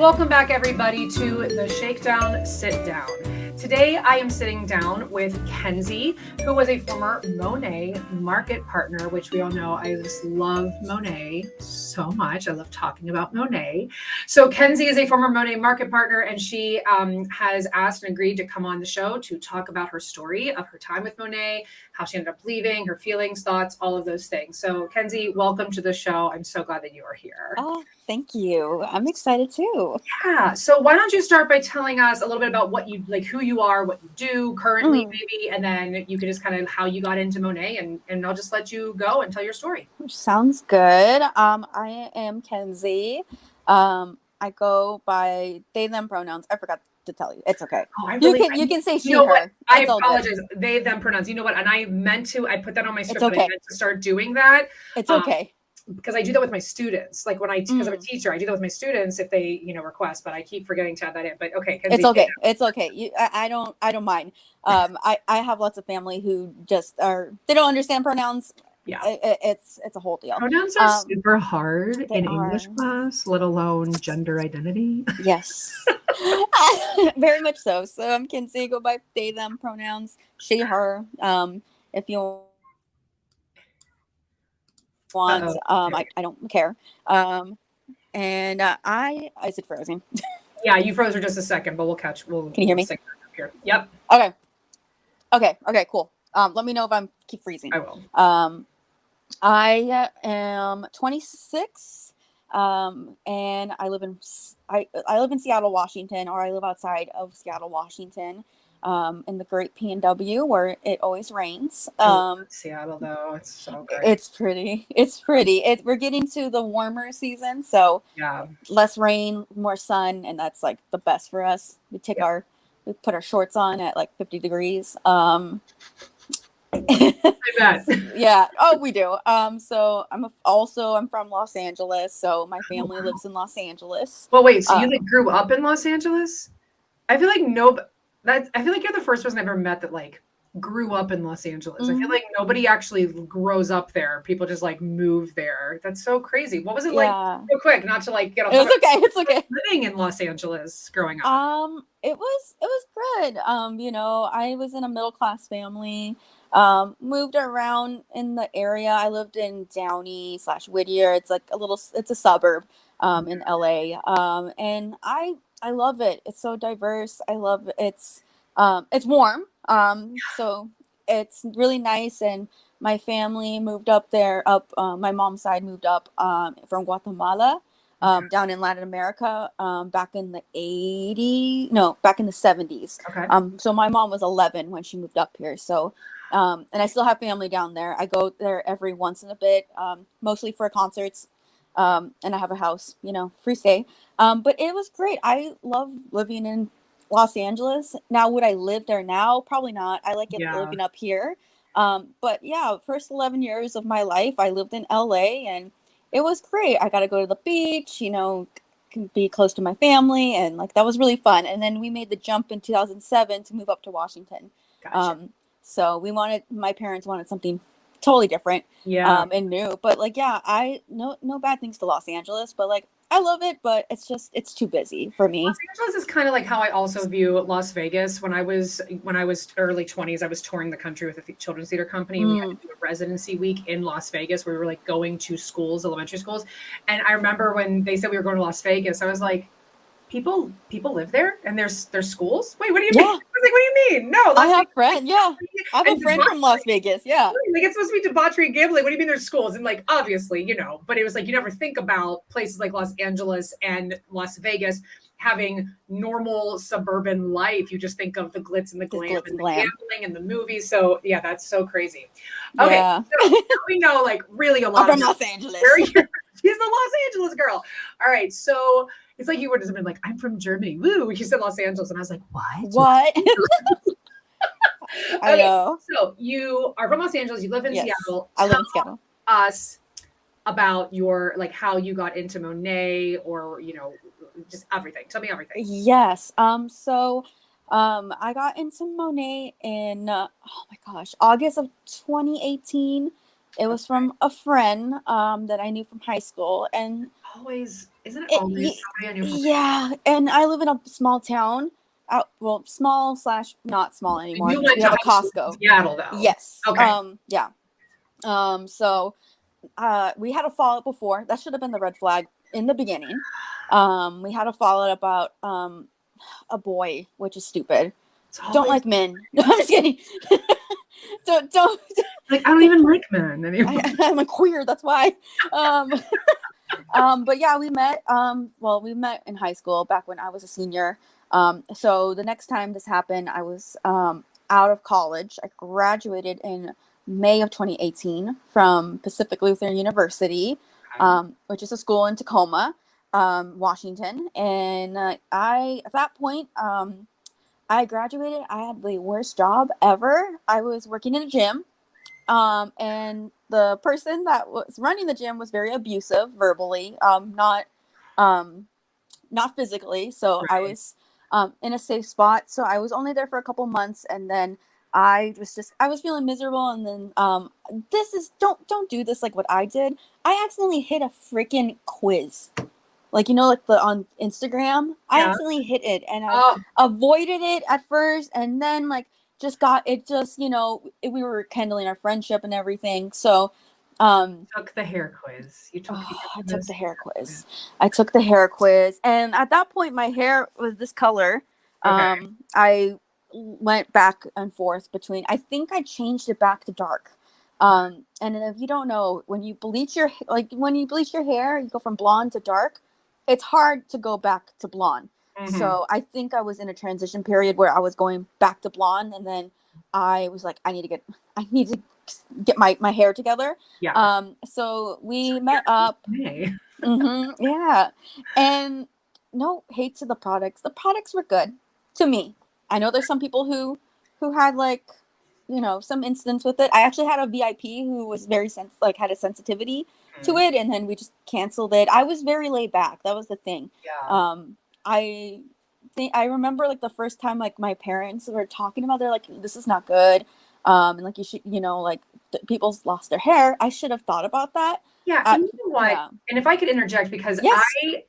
Welcome back, everybody, to the Shakedown Sitdown. Today, I am sitting down with Kenzie, who was a former Monet market partner, which we all know I just love Monet so much. I love talking about Monet. So Kenzie is a former Monet market partner, and she has asked and agreed to come on the show to talk about her story of her time with Monet, how she ended up leaving, her feelings, thoughts, all of those things. So Kenzie, welcome to the show. I'm so glad that you are here. Oh, thank you. I'm excited too. Yeah. So why don't you start by telling us a little bit about what you like, who you are, what you do currently, maybe, and then you can just kind of how you got into Monet, and I'll just let you go and tell your story. Sounds good. I am Kenzie. I go by they them pronouns. I forgot to tell you. It's okay. Oh, you can say she, her. What? I apologize. They them pronouns. You know what? And I put that on my script. It's okay. I meant to start doing that. It's okay. Because I do that with my students. Like because I'm a teacher, I do that with my students if they, request, but I keep forgetting to add that in. But okay. Kenzie, it's okay. It's okay. I don't mind. I have lots of family who just they don't understand pronouns. Yeah. It's a whole deal. Pronouns are super hard in English class, let alone gender identity. Yes. Very much so. So I'm Kenzie, go by they, them pronouns, she, her. If you want, I don't care. And is it frozen? Yeah, you froze for just a second, but can you hear me? Here. Yep. Okay, cool. Let me know if I keep freezing. I will. I am 26, and I live in Seattle, Washington, or I live outside of Seattle, Washington, in the great PNW where it always rains. Seattle, though, it's so great. It's pretty. We're getting to the warmer season, so yeah, less rain, more sun, and that's like the best for us. We put our shorts on at like 50 degrees. I bet. Yeah. Oh, we do. So I'm from Los Angeles, so my family lives in Los Angeles. Well, wait. So you grew up in Los Angeles? I feel like I feel like you're the first person I've ever met that grew up in Los Angeles. I feel like nobody actually grows up there. People just move there. That's so crazy. What was it like? Real quick, not to get off. It's okay. Living in Los Angeles growing up. It was good. I was in a middle class family. Moved around in the area. I lived in Downey / Whittier. It's it's a suburb in LA. And I love it. It's so diverse. I love it. It's warm. So it's really nice. And my family moved up there, my mom's side moved up from Guatemala, down in Latin America, back in the 70s. Okay. So my mom was 11 when she moved up here. So and I still have family down there. I go there every once in a bit, mostly for concerts. And I have a house, free stay. But it was great. I love living in Los Angeles. Now, would I live there now? Probably not. I like it living up here. But yeah, first 11 years of my life, I lived in LA, and it was great. I got to go to the beach, can be close to my family, and that was really fun. And then we made the jump in 2007 to move up to Washington. Gotcha. So my parents wanted something totally different, and new. But no bad things to Los Angeles, but I love it, but it's too busy for me. Los Angeles is kind of how I also view Las Vegas. When I was early 20s, I was touring the country with a children's theater company. And we had to do a residency week in Las Vegas where we were going to schools, elementary schools. And I remember when they said we were going to Las Vegas, I was like, people live there and there's schools? Wait, what do you mean? I was like, what do you mean? No, I have friends. Yeah, I have a friend from Las Vegas. Yeah, it's supposed to be debauchery and gambling. What do you mean there's schools? And obviously, but it was you never think about places like Los Angeles and Las Vegas having normal suburban life. You just think of the glitz and the glam and the gambling and the movies. So yeah, that's so crazy. Okay, so we know really a lot. I'm from Los Angeles. She's the Los Angeles girl. All right, so. It's you would have been I'm from Germany. Woo! You said Los Angeles, and I was like, what? I know. So you are from Los Angeles. You live in Seattle. I live in Seattle. Us about your how you got into Monet, or just everything. Tell me everything. Yes. So I got into Monet in August of 2018. It was from a friend that I knew from high school, and always, isn't it always somebody on your phone? Yeah, and I live in a small town. Well, small slash not small anymore. You went We to have a Costco. Seattle, though. Yes. Okay. Yeah. So we had a fallout before. That should have been the red flag in the beginning. We had a fallout about a boy, which is stupid. Don't like men. No, I'm just kidding. don't. Like, I don't even like men anymore. I'm a queer. That's why. But yeah, we met. Well, we met in high school back when I was a senior. So the next time this happened, I was out of college. I graduated in May of 2018 from Pacific Lutheran University, which is a school in Tacoma, Washington. And at that point, I graduated. I had the worst job ever. I was working in a gym. And the person that was running the gym was very abusive verbally, not physically. So Right. I was in a safe spot. So I was only there for a couple months, and then I was feeling miserable. And then don't do this like what I did. I accidentally hit a freaking quiz. Like, like on Instagram, Yeah. I accidentally hit it, and I avoided it at first, and then we were rekindling our friendship and everything. So, took the hair quiz. I took the hair quiz. I took the hair quiz, and at that point, my hair was this color. Okay. I went back and forth between. I think I changed it back to dark. And if you don't know, when you bleach your hair, you go from blonde to dark. It's hard to go back to blonde. Mm-hmm. So I think I was in a transition period where I was going back to blonde, and then I was like, I need to get my hair together. Yeah. So we met up. Hey. Mm-hmm, yeah. And no hate to the products. The products were good to me. I know there's some people who had some instance with it. I actually had a VIP who was very had a sensitivity to it, and then we just canceled it. I was very laid back. That was the thing. Yeah. I remember the first time my parents were talking about, they're like, this is not good. And you should, people's lost their hair. I should have thought about that. Yeah, and you know what? Yeah. And if I could interject, because yes.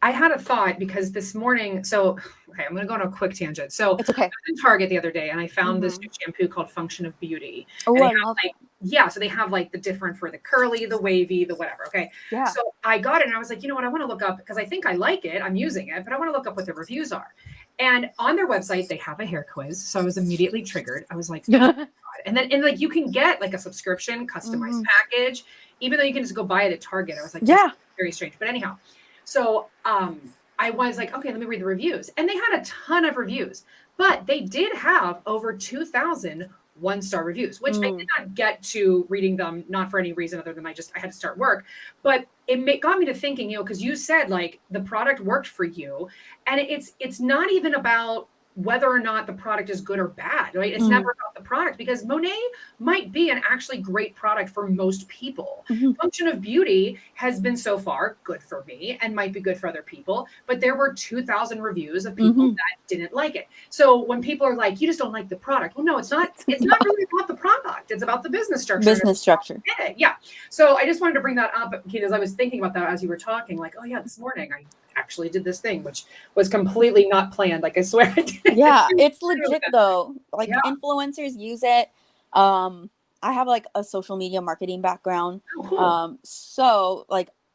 I had a thought, because this morning, I'm going to go on a quick tangent. So it's okay. I was in Target the other day, and I found this new shampoo called Function of Beauty. Oh, and I love it. Yeah, so they have the different for the curly, the wavy, the whatever. Okay. Yeah. So I got it, and I was like, you know what? I want to look up, because I think I like it. I'm using it, but I want to look up what the reviews are. And on their website, they have a hair quiz. So I was immediately triggered. I was like, oh my God. And then you can get a subscription, customized package, even though you can just go buy it at Target. I was like, yeah, very strange. But anyhow, so I was like, okay, let me read the reviews. And they had a ton of reviews, but they did have over 2,000 one-star reviews, which I did not get to reading them, not for any reason other than I had to start work. But it got me to thinking, because you said the product worked for you, and it's not even about whether or not the product is good or bad, right? It's never about the product, because Monet might be an actually great product for most people. Function of Beauty has been so far good for me and might be good for other people, but there were 2,000 reviews of people that didn't like it. So when people are like, you just don't like the product. Well, no, it's not not really about the product. It's about the business structure. Yeah. So I just wanted to bring that up, because I was thinking about that as you were talking, oh yeah, this morning I actually did this thing, which was completely not planned. I swear I did. Yeah, it's legit though. Influencers use it. I have a social media marketing background. Oh, cool. So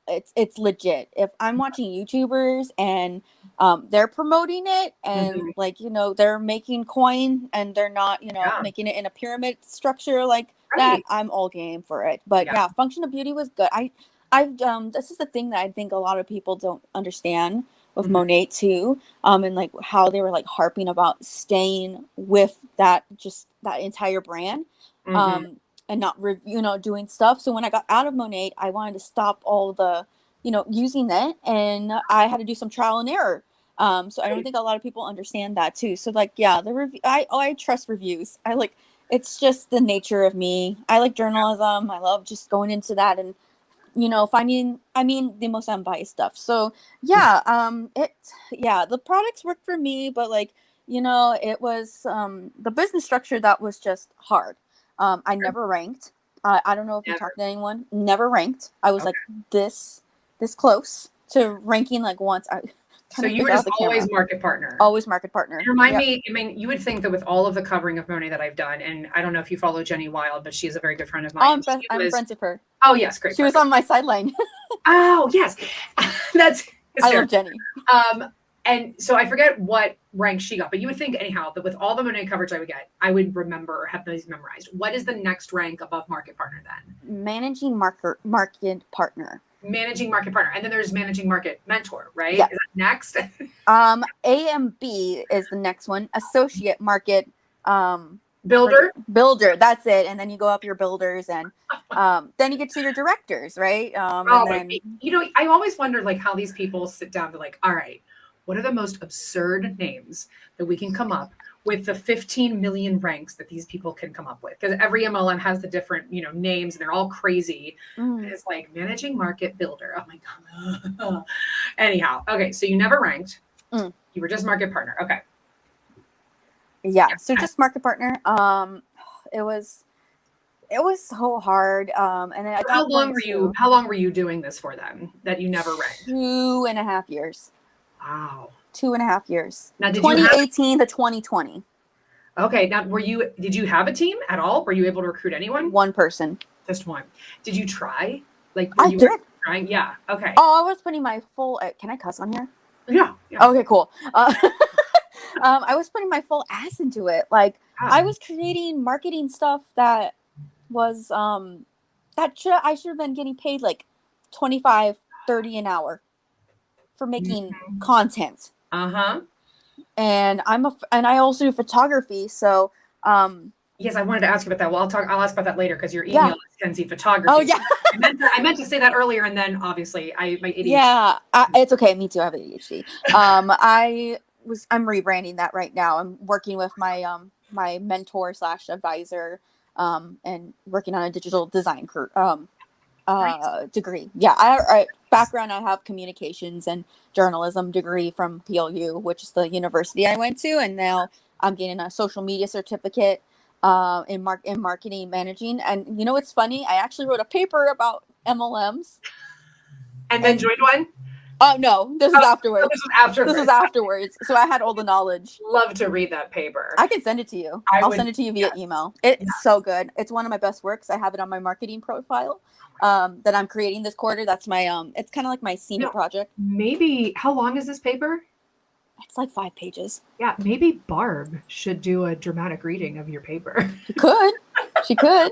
it's legit. If I'm watching YouTubers and they're promoting it, and they're making coin, and they're not making it in a pyramid structure that, I'm all game for it. But yeah, Function of Beauty was good. I've this is the thing that I think a lot of people don't understand with Monet too, and how they were harping about staying with that entire brand, and not doing stuff. So when I got out of Monet, I wanted to stop all the using it, and I had to do some trial and error. So I don't think a lot of people understand that too. So the review, I trust reviews. It's just the nature of me. I like journalism. I love just going into that and finding, the most unbiased stuff. So the products worked for me, but it was the business structure that was just hard. I never ranked. I don't know if you talked to anyone. Never ranked. I was this close. to ranking like once. So you were just always market partner. Always market partner. Remind me, I mean, you would think that with all of the covering of Monet that I've done, and I don't know if you follow Jenny Wild, but she's a very good friend of mine. I'm friends with her. Oh, yes, great. She was on my sideline. Oh, yes. That's hysterical. I love Jenny. And so I forget what rank she got, but you would think anyhow that with all the Monet coverage I would get, I would remember or have those memorized. What is the next rank above market partner then? Managing market partner. Managing market partner. And then there's managing market mentor, right? Yeah. Is that next? AMB is the next one. Associate market builder. That's it. And then you go up your builders, and then you get to your directors, right? You know, I always wondered like how these people sit down to like, all right, what are the most absurd names that we can come up with the 15 million ranks that these people can come up with? Because every MLM has the different, you know, names, and they're all crazy. It's like managing market builder. Oh my God. Anyhow. Okay. So you never ranked. You were just market partner. Okay. Yeah. So just market partner. It was so hard. And then how long were you doing this for them that you never ranked? 2.5 years. Wow. 2.5 years. Now, 2018 to 2020. Okay. Now, did you have a team at all? Were you able to recruit anyone? One person. Just one. Did you try? Like, I did. Trying? Yeah. Okay. Oh, I was putting my full, can I cuss on here? Yeah. Okay, cool. I was putting my full ass into it. Like, I was creating marketing stuff that was, I should have been getting paid like $25, $30 an hour for making content. And I also do photography. So, yes, I wanted to ask you about that. Well, I'll ask about that later because your email is Kenzie Photography. Oh yeah. I meant to say that earlier, and then obviously my ADHD. Yeah, it's okay. Me too. I have ADHD. I'm rebranding that right now. I'm working with my my mentor / advisor, and working on a digital design degree. Yeah, I background. I have communications and journalism degree from PLU, which is the university I went to, and now I'm getting a social media certificate in marketing managing. And you know what's funny? I actually wrote a paper about MLMs. And then joined one? Oh no, this is afterwards. This was afterwards. So I had all the knowledge. Love to read that paper. I can send it to you. I'll send it to you via email. It's so good. It's one of my best works. I have it on my marketing profile that I'm creating this quarter. That's my it's kind of like my senior project. Maybe how long is this paper? It's like 5 pages. Yeah, maybe Barb should do a dramatic reading of your paper. She could.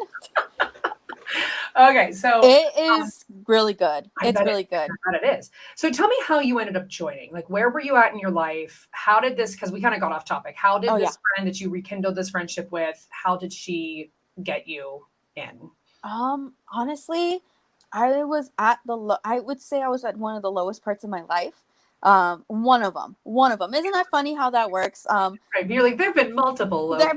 Okay, so it is really good. It's really good. I bet it is. So tell me how you ended up joining. Like, where were you at in your life? How did this? Because we kind of got off topic. How did this friend that you rekindled this friendship with? How did she get you in? Honestly, I was at I would say I was at one of the lowest parts of my life. One of them. Isn't that funny how that works? Right. You're like, there have been multiple. There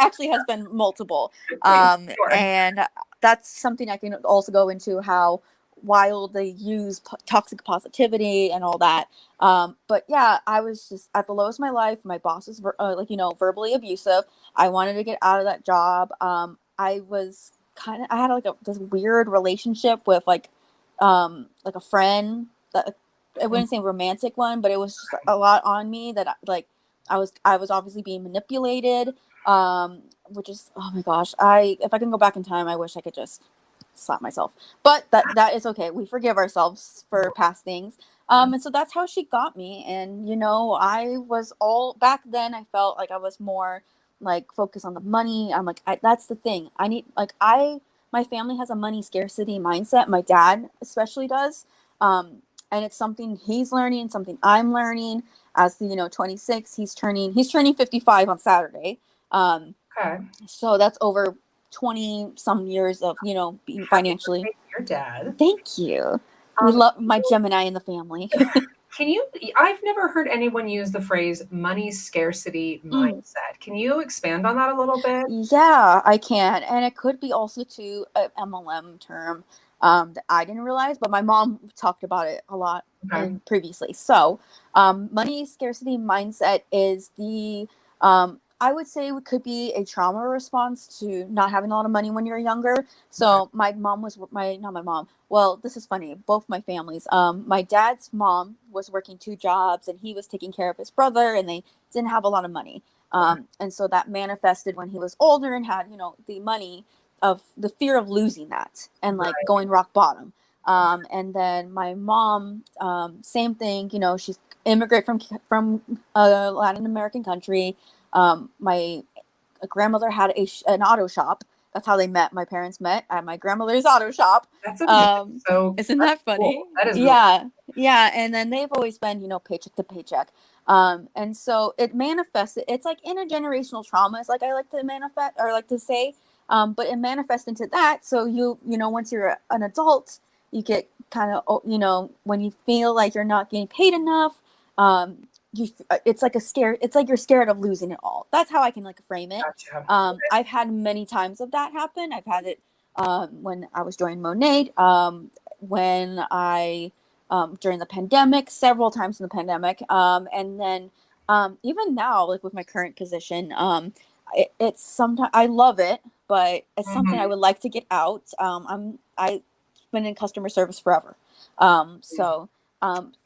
actually has been multiple. And that's something I can also go into, how wild they use toxic positivity and all that. But yeah, I was just at the lowest of my life. My boss was verbally abusive. I wanted to get out of that job. I had like this weird relationship with like a friend that, I wouldn't say romantic one, but it was just a lot on me that I was obviously being manipulated, which is, oh my gosh, if I can go back in time, I wish I could just slap myself, but that is okay. We forgive ourselves for past things. And so that's how she got me. And, I was back then, I felt like I was more like focused on the money. I'm like, that's the thing. My family has a money scarcity mindset. My dad especially does. And it's something he's learning, something I'm learning. As 26, he's turning 55 on Saturday. Okay. So that's over 20 some years of being financially. Your dad. Thank you. We love my Gemini in the family. I've never heard anyone use the phrase money scarcity mindset. Can you expand on that a little bit? Yeah, I can. And it could be also to an MLM term that I didn't realize, but my mom talked about it a lot previously. So money scarcity mindset is the I would say it could be a trauma response to not having a lot of money when you're younger. So my mom was not my mom. Well, this is funny. Both my families. My dad's mom was working 2 jobs, and he was taking care of his brother, and they didn't have a lot of money. And so that manifested when he was older and had, the money of the fear of losing that and like going rock bottom. And then my mom, same thing. She's immigrant from a Latin American country. My grandmother had an auto shop. That's how they met. My parents met at my grandmother's auto shop. That's amazing. Isn't that funny? Cool. That is yeah. And then they've always been, paycheck to paycheck. And so it manifested. It's like intergenerational trauma. It's like I like to manifest or like to say, but it manifests into that. So once you're an adult, you get kind of, when you feel like you're not getting paid enough, it's like you're scared of losing it all. That's how I can like frame it. Gotcha. I've had many times of that happen. I've had it when I was joining Monet, when I during the pandemic, several times in the pandemic, and then even now, like with my current position, it's sometimes I love it, but it's something I would like to get out. I've been in customer service forever, so.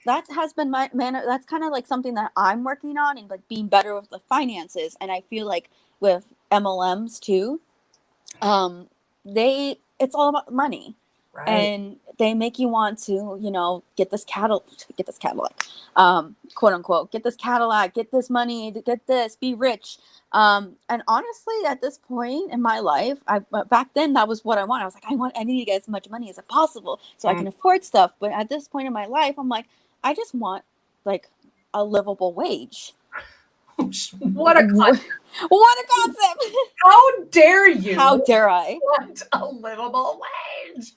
That has been that's kind of like something that I'm working on and like being better with the finances. And I feel like with MLMs too, it's all about money, and they make you want to, get this Cadillac, quote unquote, get this Cadillac, get this money, get this, be rich. And honestly, at this point in my life, back then that was what I wanted. I was like, I need to get as much money as possible so I can afford stuff. But at this point in my life, I'm like, I just want like a livable wage. What a concept. What a concept. How dare you? How dare I? Want a livable wage.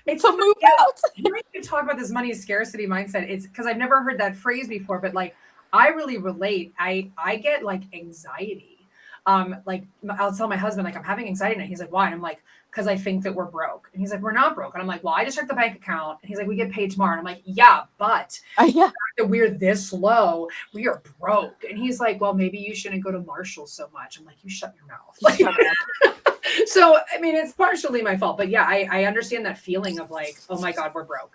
It's to move out. You talk about this money scarcity mindset. It's because I've never heard that phrase before, but like I really relate. I get like anxiety. Like I'll tell my husband, like I'm having anxiety now. He's like, why? And I'm like, because I think that we're broke. And he's like, we're not broke. And I'm like, well, I just checked the bank account. And he's like, we get paid tomorrow. And I'm like, yeah, but that we're this low, we are broke. And he's like, well, maybe you shouldn't go to Marshall so much. I'm like, you shut your mouth. Like, so, I mean, it's partially my fault, but yeah, I understand that feeling of like, oh my God, we're broke.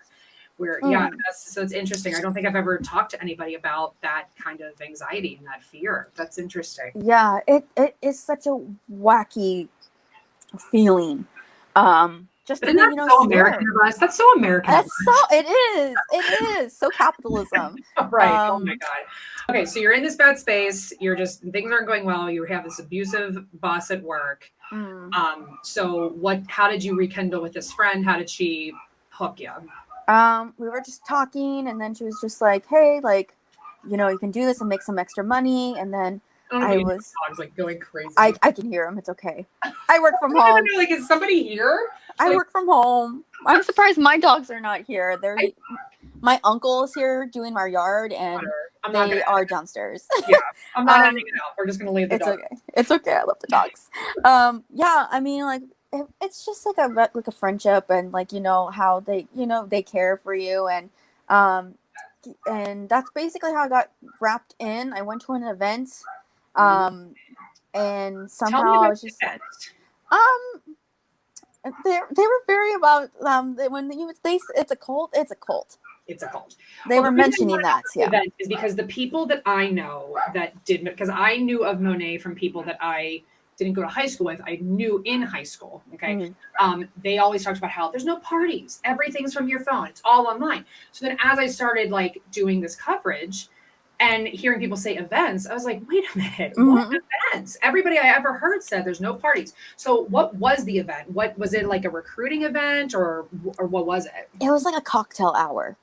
So it's interesting. I don't think I've ever talked to anybody about that kind of anxiety and that fear. That's interesting. Yeah, it is such a wacky feeling. Just to be, so American of us. That's so American. It is so capitalism. Right. Oh my God. Okay, so you're in this bad space. You're just things aren't going well. You have this abusive boss at work. So how did you rekindle with this friend? How did she hook you? We were just talking, and then she was just like, hey, like, you can do this and make some extra money. And then I was like going crazy. I can hear him. It's okay. I work from home. Like, is somebody here? I work from home. I'm surprised my dogs are not here. My uncle is here doing our yard, and they are downstairs. Yeah, I'm not ending it out. We're just gonna leave the dogs. Okay. It's okay. I love the dogs. Yeah, I mean, like, it's just like a friendship, and like how they care for you, and that's basically how I got wrapped in. I went to an event, and somehow I was just like, they were very about it's a cult. It's a cult. They were mentioning that. Yeah, event is because the people that I know that did, because I knew of Monet from people that I didn't go to high school with, I knew in high school. Okay. They always talked about how there's no parties. Everything's from your phone. It's all online. So then as I started like doing this coverage and hearing people say events, I was like, wait a minute, what events? Everybody I ever heard said there's no parties. So what was the event? What was it, like a recruiting event or what was it? It was like a cocktail hour.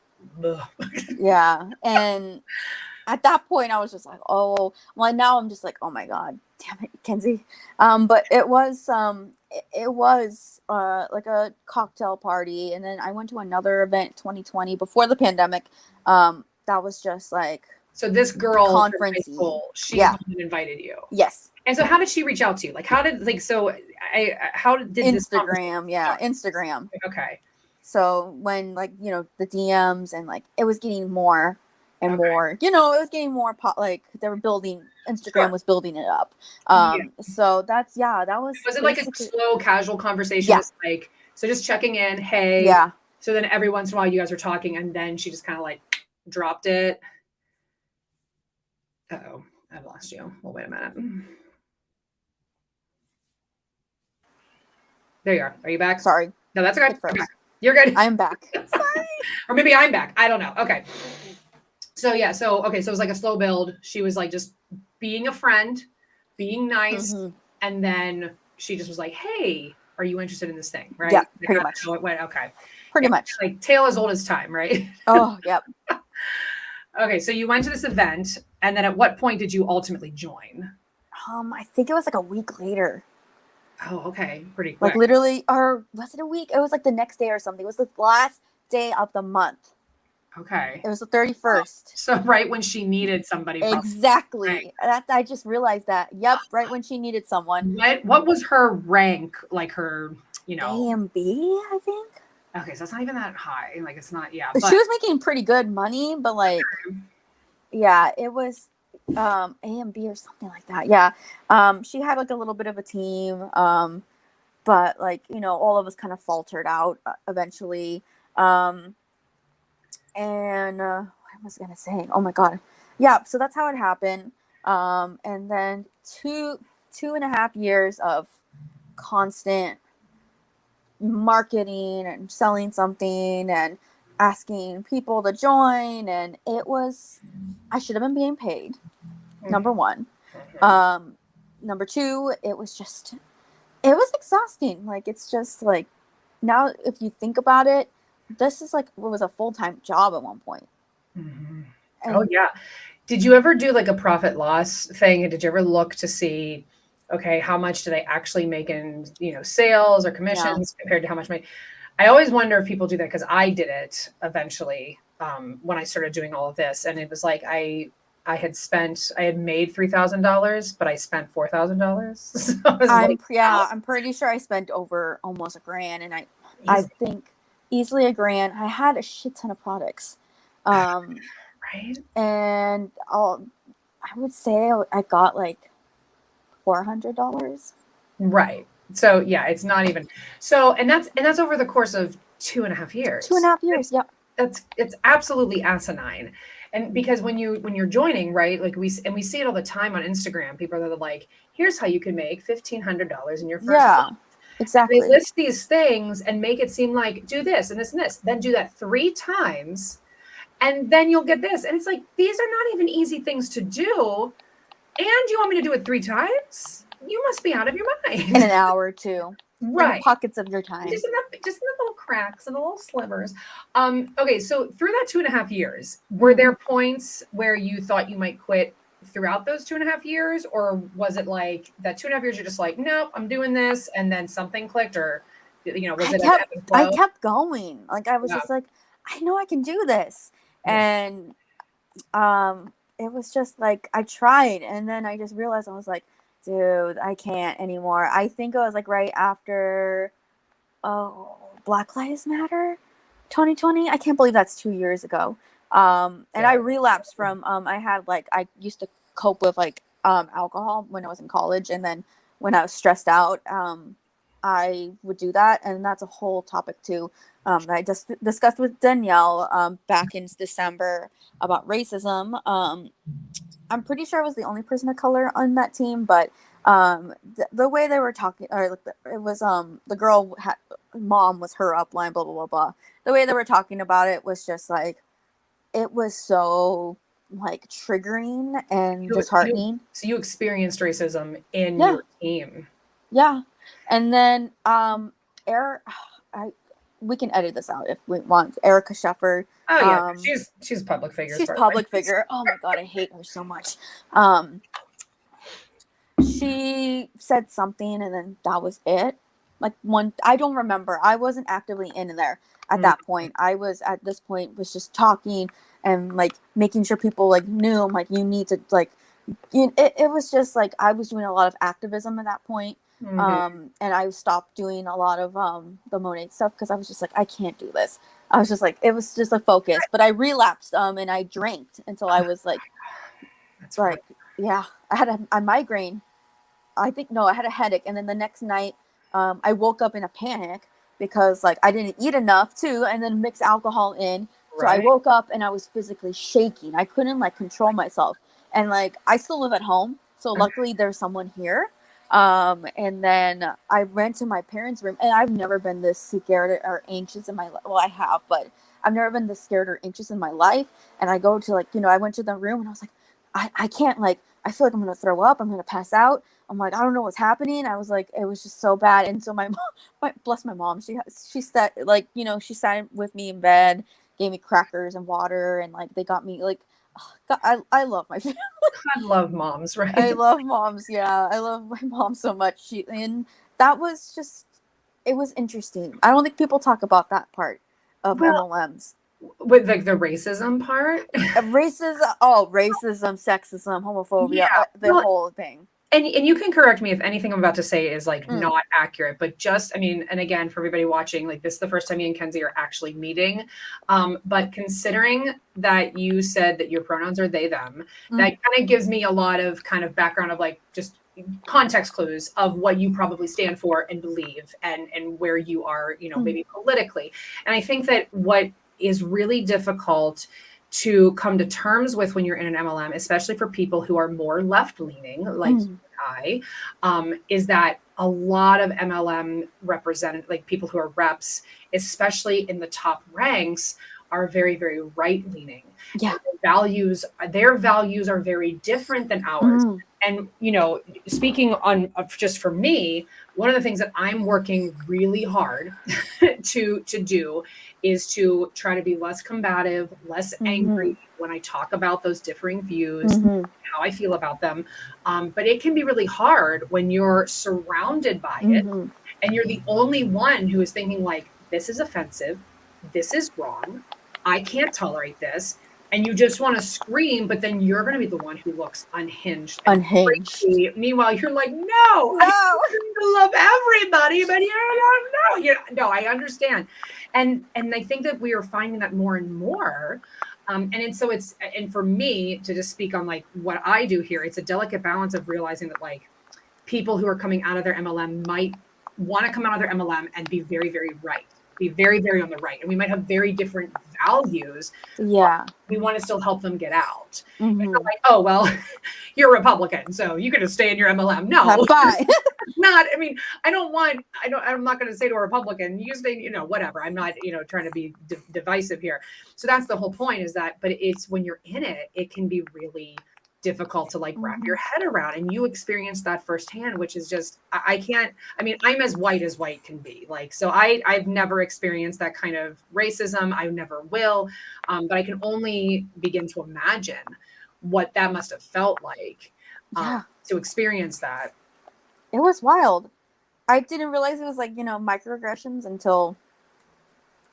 Yeah. And at that point I was just like, oh, well, now I'm just like, oh my God, damn it, Kenzie. But it was like a cocktail party. And then I went to another event 2020 before the pandemic. That was just like, so this girl conference, she invited you. Yes. And so how did she reach out to you? Like, how did Instagram? Instagram. Okay. So when the DMs and like it was getting more and more, it was getting more like they were building, Instagram was building it up. So that's, that was it like a slow, casual conversation? Yeah. Just like, so just checking in, hey. Yeah. So then every once in a while you guys are talking, and then she just kind of like dropped it. Uh-oh, I've lost you. Well, wait a minute. There you are. Are you back? Sorry. No, that's okay. You're good. I'm back. Sorry. Or maybe I'm back. I don't know. Okay. So yeah. So it was like a slow build. She was like just being a friend, being nice, and then she just was like, "Hey, are you interested in this thing?" Right? Yeah, pretty much. How it went. Okay. Pretty much. Like tale as old as time, right? Oh, yep. Okay, so you went to this event, and then at what point did you ultimately join? I think it was like a week later. Oh, okay. Pretty quick. Like literally, or was it a week? It was like the next day or something. It was the last day of the month. Okay. It was the 31st. So right when she needed somebody. Exactly. Right. I just realized that. Yep. Right when she needed someone. What was her rank? Like her, A and B, I think. Okay, so it's not even that high. Like it's not, yeah. But she was making pretty good money, but like, yeah, it was A and B or something like that. Yeah. She had like a little bit of a team. But like, all of us kind of faltered out eventually. And what was I gonna say? Oh my God. Yeah, so that's how it happened. And then two and a half years of constant marketing and selling something and asking people to join, and I should have been being paid, number one. Number two, it was exhausting. Like, it's just like, now if you think about it, this is like, it was a full-time job at one point. Oh yeah. Did you ever do like a profit loss thing? And did you ever look to see, okay, how much do they actually make in, sales or commissions compared to how much money? I always wonder if people do that, because I did it eventually when I started doing all of this. And it was like, I had made $3,000, but I spent $4,000. So I'm pretty sure I spent over almost $1,000, and I think easily $1,000. I had a shit ton of products. Right. And I would say I got like $400. Right. So yeah, it's not even so, and that's over the course of 2.5 years. 2.5 years. Yeah. It's absolutely asinine. And because when you're joining, right, like we see it all the time on Instagram, people are like, here's how you can make $1,500 in your first month. Exactly. They list these things and make it seem like, do this and this and this, then do that 3 times, and then you'll get this. And it's like, these are not even easy things to do. And you want me to do it 3 times? You must be out of your mind. In an hour or two. Right. In pockets of your time. Just in the little cracks and the little slivers. Okay, so through that 2.5 years, were there points where you thought you might quit throughout those 2.5 years? Or was it like that 2.5 years, you're just like, nope, I'm doing this, and then something clicked? Or, was I kept going. Like, I was just like, I know I can do this. And it was just like, I tried, and then I just realized, I was like, dude, I can't anymore. I think it was like right after Black Lives Matter 2020. I can't believe that's 2 years ago. And I relapsed from I used to cope with like alcohol when I was in college, and then when I was stressed out, I would do that, and that's a whole topic too. That I just discussed with Danielle back in December about racism. I'm pretty sure I was the only person of color on that team, but the way they were talking, or it was the girl mom was her upline, blah blah blah blah. The way they were talking about it was just like, it was so like triggering and disheartening. So you experienced racism in your team. Yeah. And then we can edit this out if we want. Erica Sheffer. Oh yeah, she's a public figure. She's a public figure. Oh my God, I hate her so much. She said something, and then that was it. Like, I don't remember. I wasn't actively in there at that point. I was at this point was just talking and like making sure people like knew, like, you need to like. It was just like I was doing a lot of activism at that point. And I stopped doing a lot of the Monet stuff, because I was just like, I can't do this. I was just like, it was just a focus. But I relapsed and I drank until I was like, That's right. like, yeah, I had a migraine. I think, no, I had a headache. And then the next night, I woke up in a panic because like I didn't eat enough too, and then mix alcohol in. So I Right. woke up and I was physically shaking. I couldn't like control myself. And like I still live at home, so luckily there's someone here. And then I ran to my parents' room, and I've never been this scared or anxious in my life. Well, I have, but I've never been this scared or anxious in my life. And I go to like, I went to the room and I was like, I can't, like, I feel like I'm gonna throw up. I'm gonna pass out. I'm like, I don't know what's happening. I was like, it was just so bad. And so my mom, bless my mom, she sat, like, she sat with me in bed, gave me crackers and water, and like they got me like, oh, God, I love my family. I love moms, I right? love moms. Yeah, I love my mom so much. And that was just, it was interesting. I don't think people talk about that part of Well, MLMs. with like the racism part. Racism, sexism, Yeah. homophobia, the Well, whole thing. and you can correct me if anything I'm about to say is like Mm, not accurate, but just, I mean, and again, for everybody watching, like this is the first time me and Kenzie are actually meeting. But considering that you said that your pronouns are they, them, that mm, kind of gives me a lot of kind of background of like just context clues of what you probably stand for and believe and where you are, mm, maybe politically. And I think that what is really difficult to come to terms with when you're in an MLM, especially for people who are more left leaning, like mm, I, is that a lot of MLM represent like people who are reps, especially in the top ranks, are very, very right leaning. And yeah. their values are very different than ours. Mm, And speaking on just for me, one of the things that I'm working really hard to do is to try to be less combative, less mm-hmm, angry when I talk about those differing views, mm-hmm, how I feel about them. But it can be really hard when you're surrounded by it mm-hmm. and you're the only one who is thinking like, this is offensive, this is wrong, I can't tolerate this. And you just want to scream, but then you're going to be the one who looks unhinged and Unhinged. crazy. Meanwhile, you're like, no, I No. love everybody, but you don't know. No, I understand. And I think that we are finding that more and more. And for me to just speak on like what I do here, it's a delicate balance of realizing that like people who are coming out of their MLM might want to come out of their MLM and be very, very right, be very, very on the right. And we might have very different values, but Yeah. we want to still help them get out. It's not Mm-hmm. like, oh, well, you're a Republican, so you can just stay in your MLM. No, Bye. not, I mean, I'm not going to say to a Republican, you stay, whatever. I'm not, trying to be divisive here. So that's the whole point is that, but it's when you're in it, it can be really difficult to like wrap Mm-hmm. your head around, and you experience that firsthand, which is just I can't, I mean, I'm as white can be, like, so I've never experienced that kind of racism. I never will. But I can only begin to imagine what that must have felt like, Yeah. to experience that. It was wild. I didn't realize it was like, microaggressions until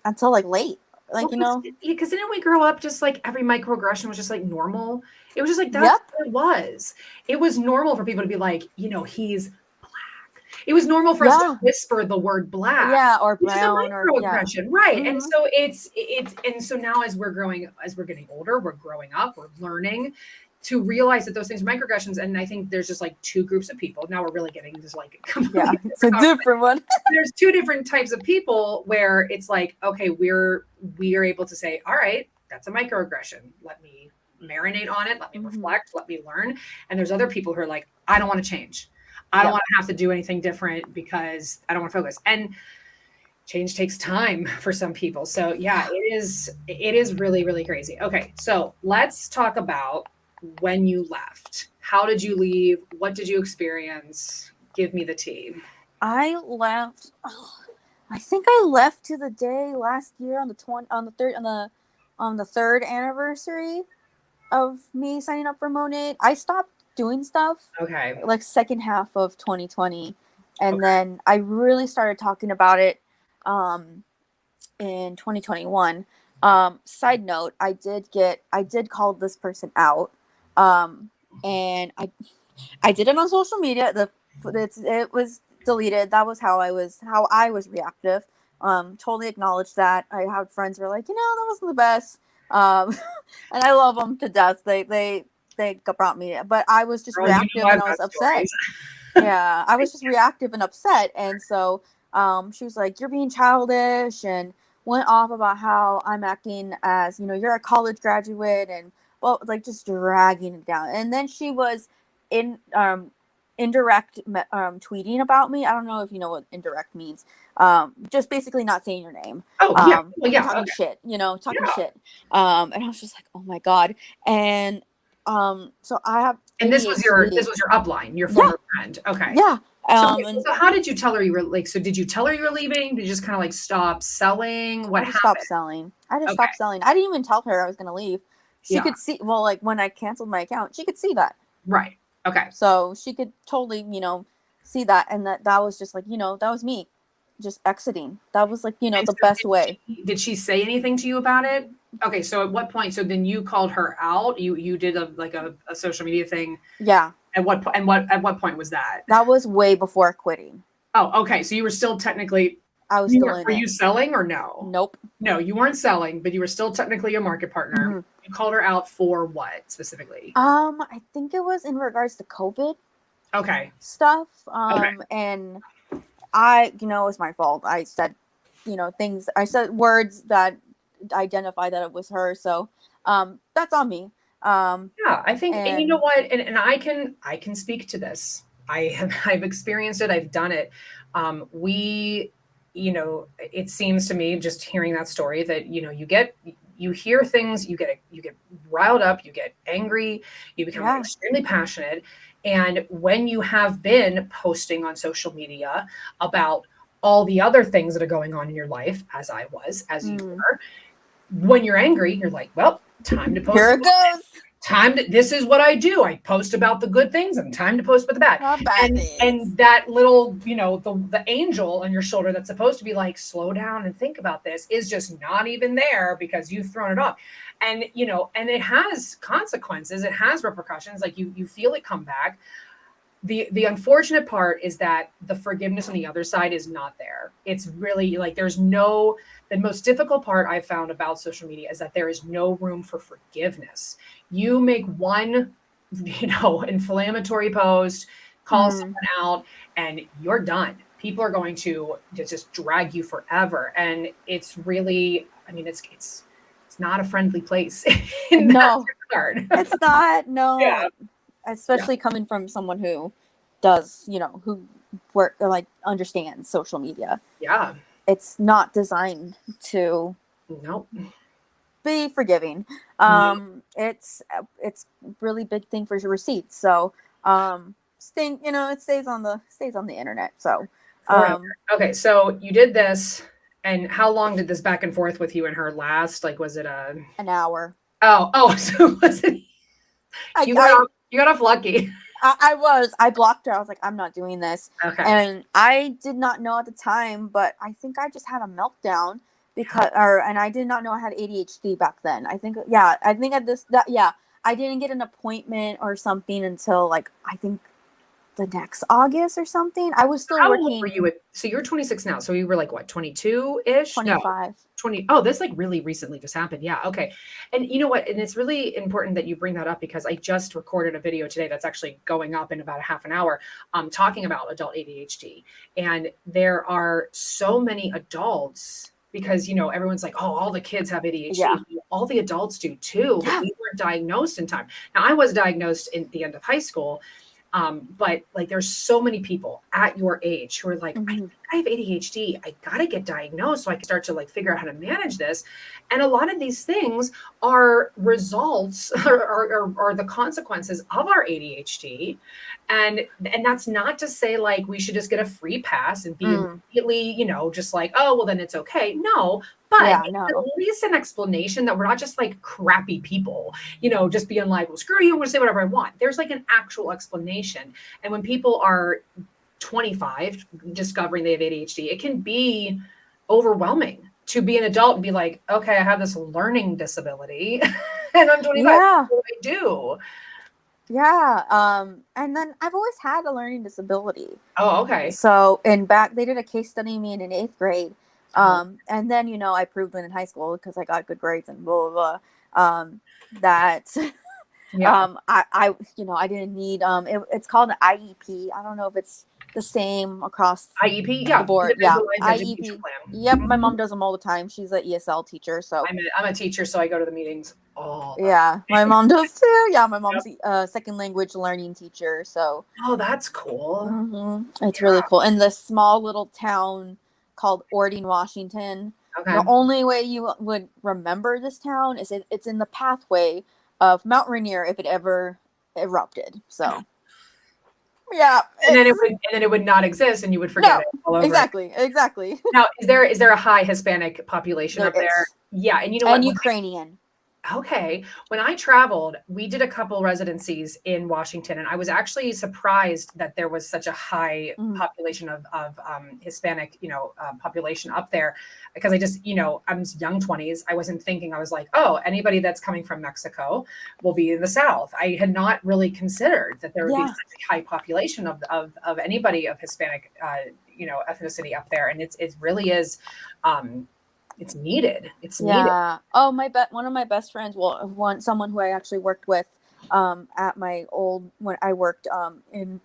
like late. Well, Like, because didn't we grow up just like every microaggression was just like normal? It was just like that's yep. what it was. It was normal for people to be like, he's black. It was normal for us to Yeah. whisper the word black, Yeah. Or which is a brown or yeah. microaggression, right? And Mm-hmm. so and so now as we're getting older, we're growing up, we're learning to realize that those things are microaggressions. And I think there's just like two groups of people. Now we're really getting just like Yeah. completely It's a different one. there's two different types of people where it's like, okay, we are able to say, all right, that's a microaggression. Let me marinate on it. Let me Mm-hmm. reflect. Let me learn. And there's other people who are like, I don't want to change. I don't Yep. want to have to do anything different because I don't want to focus. And change takes time for some people. So yeah, it is really, really crazy. Okay. So let's talk about when you left. How did you leave? What did you experience? Give me the tea. I left. I think I left to the day last year on the third anniversary of me signing up for Monet. I stopped doing stuff Okay. like second half of 2020, and Okay. then I really started talking about it in 2021. Side note, I did call this person out, and I did it on social media. It was deleted. That was how I was reactive. Totally acknowledge that. I had friends who were like, that wasn't the best. And I love them to death. They brought me, but I was just Girl, you know reactive and I've I was got upset. stories. Yeah, I was just reactive and upset. And so she was like, you're being childish, and went off about how I'm acting as, you're a college graduate, and well, like just dragging it down. And then she was in indirect tweeting about me. I don't know if you know what indirect means. Just basically not saying your name. Oh yeah, well, yeah, Talking okay. shit, talking Yeah. shit. And I was just like, oh my God. And so I have And this was your upline, your former friend. Okay. Yeah. So how did you tell her you were like? So did you tell her you were leaving? Did you just kind of like stop selling? What I just happened? stopped selling. I just stopped selling. I didn't even tell her I was going to leave. She could see. Well, like when I canceled my account, she could see that. Right. Okay. So she could totally, see that, and that was just like, that was me, just exiting. That was like, the best way. Did she say anything to you about it? Okay. So at what point? So then you called her out. You did a social media thing. Yeah. At what point was that? That was way before quitting. Oh, okay. So you were still technically. I was still in it. Were you selling or no? Nope. No, you weren't selling, but you were still technically a market partner. Mm-hmm. You called her out for what specifically? I think it was in regards to COVID. Okay. Stuff. And I, it was my fault. I said, things. I said words that identify that it was her. So, that's on me. Yeah, I think, and you know what, and I can speak to this. I've experienced it. I've done it. It seems to me, just hearing that story, that you hear things, you get riled up, you get angry, you become extremely passionate, and when you have been posting on social media about all the other things that are going on in your life, as you were, when you're angry, you're like, well, time to post. Here it goes. This is what I do. I post about the good things and time to post about the bad. And that little, the angel on your shoulder that's supposed to be like, slow down and think about this, is just not even there because you've thrown it off. And, and it has consequences. It has repercussions. Like you feel it come back. The unfortunate part is that the forgiveness on the other side is not there. It's really like the most difficult part I've found about social media is that there is no room for forgiveness. You make one, inflammatory post, call someone out, and you're done. People are going to just drag you forever. And it's really, it's not a friendly place. No, it's not. No. Yeah. Especially coming from someone who does, who understands social media. Yeah. It's not designed to be forgiving. It's really big thing for receipts. So, it stays on the internet. So, okay. So you did this, and how long did this back and forth with you and her last? Like, was it an hour? Oh, so was it? You got off lucky. I blocked her. I was like, I'm not doing this. Okay. And I did not know at the time, but I think I just had a meltdown and I did not know I had ADHD back then. I think I didn't get an appointment or something until I think the next August or something. I was still working. How old were you so you're 26 now. So you were like what, 22-ish? 25. No, 20. Oh, this really recently just happened. Yeah. Okay. And you know what? And it's really important that you bring that up because I just recorded a video today that's actually going up in about a half an hour, talking about adult ADHD. And there are so many adults because, everyone's like, oh, all the kids have ADHD. Yeah. All the adults do too. But we weren't diagnosed in time. Now I was diagnosed in the end of high school. But there's so many people at your age who are like, I have ADHD. I got to get diagnosed so I can start to figure out how to manage this. And a lot of these things are results or the consequences of our ADHD. And that's not to say we should just get a free pass and be immediately, just oh, well, then it's okay. No, but at least an explanation that we're not just crappy people, just being well, screw you, I'm going to say whatever I want. There's an actual explanation. And when people are 25 discovering they have ADHD, it can be overwhelming to be an adult and be like, okay, I have this learning disability and I'm 25. Yeah. What do I do? Yeah. And then I've always had a learning disability. Oh, okay. So, they did a case study of me in 8th grade. And then, you know, I proved in high school because I got good grades and blah, blah, blah, that, Yeah. you know, I didn't need, it's called an IEP. I don't know if it's the same across IEP, the yeah, board. Yeah. individualized education IEP. plan. Yep. My Mhm. mom does them all the time. She's an ESL teacher. So I'm a teacher, so I go to the meetings all the yeah, my mom does too. Yeah. My Yep. mom's a second language learning teacher. So Oh, that's cool. it's really cool. In this small little town called Ording, Washington, the Okay. only way you would remember this town is it's in the pathway of Mount Rainier if it ever erupted. So yeah, And then it's it would not exist, and you would forget no, it all over again. exactly. Now, is there a high Hispanic population There up there? is. Yeah, and you know And what? Ukrainian. Okay. When I traveled, we did a couple residencies in Washington, and I was actually surprised that there was such a high Mhm. population of Hispanic, population up there, because I just, I'm young 20s. I wasn't thinking. I was like, oh, anybody that's coming from Mexico will be in the South. I had not really considered that there would be Yeah. such a high population of anybody of Hispanic, ethnicity up there, and it really is. It's needed. It's needed. Yeah. Oh, one of my best friends, well, someone who I actually worked with at my old when I worked in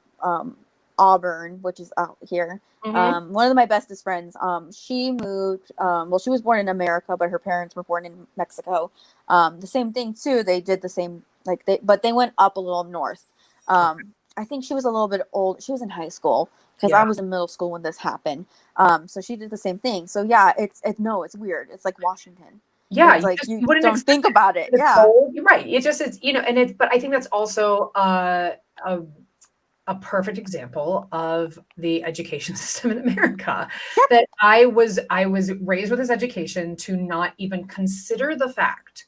Auburn, which is out here. Mhm. One of my bestest friends, she moved well, she was born in America, but her parents were born in Mexico. The same thing too. They did the same but they went up a little north. I think she was a little bit old. She was in high school because I Yeah. was in middle school when this happened. So she did the same thing. So yeah, it's weird. It's like Washington. Yeah, It's like you you wouldn't don't expect think about it. it. It's Yeah. cold. You're right. But I think that's also a perfect example of the education system in America. Yep. That I was raised with this education to not even consider the fact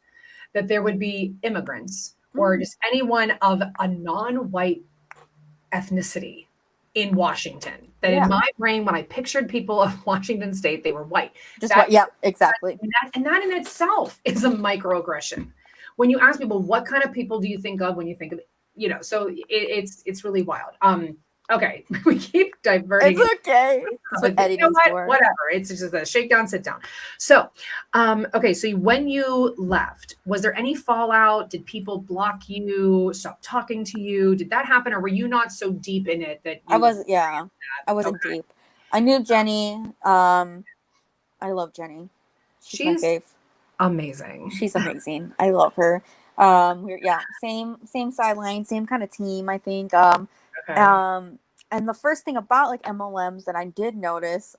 that there would be immigrants or Mm. just anyone of a non-white ethnicity in Washington. That in Yeah. my brain, when I pictured people of Washington State, they were white. Just That what? Yep. Exactly. and that in itself is a microaggression. When you ask people, what kind of people do you think of when you think of, so it's really wild. Okay, we keep diverting. It's okay. That's what But you know editing's what? for. Whatever. It's just a shakedown, sit down. So, okay. So when you left, was there any fallout? Did people block you? Stop talking to you? Did that happen, or were you not so deep in it that I you was yeah. I that? wasn't Okay. deep. I knew Jenny. I love Jenny. She's my She's fave. amazing. She's amazing. I love her. We're same sideline, same kind of team, I think. Okay. And the first thing about like MLMs that I did notice,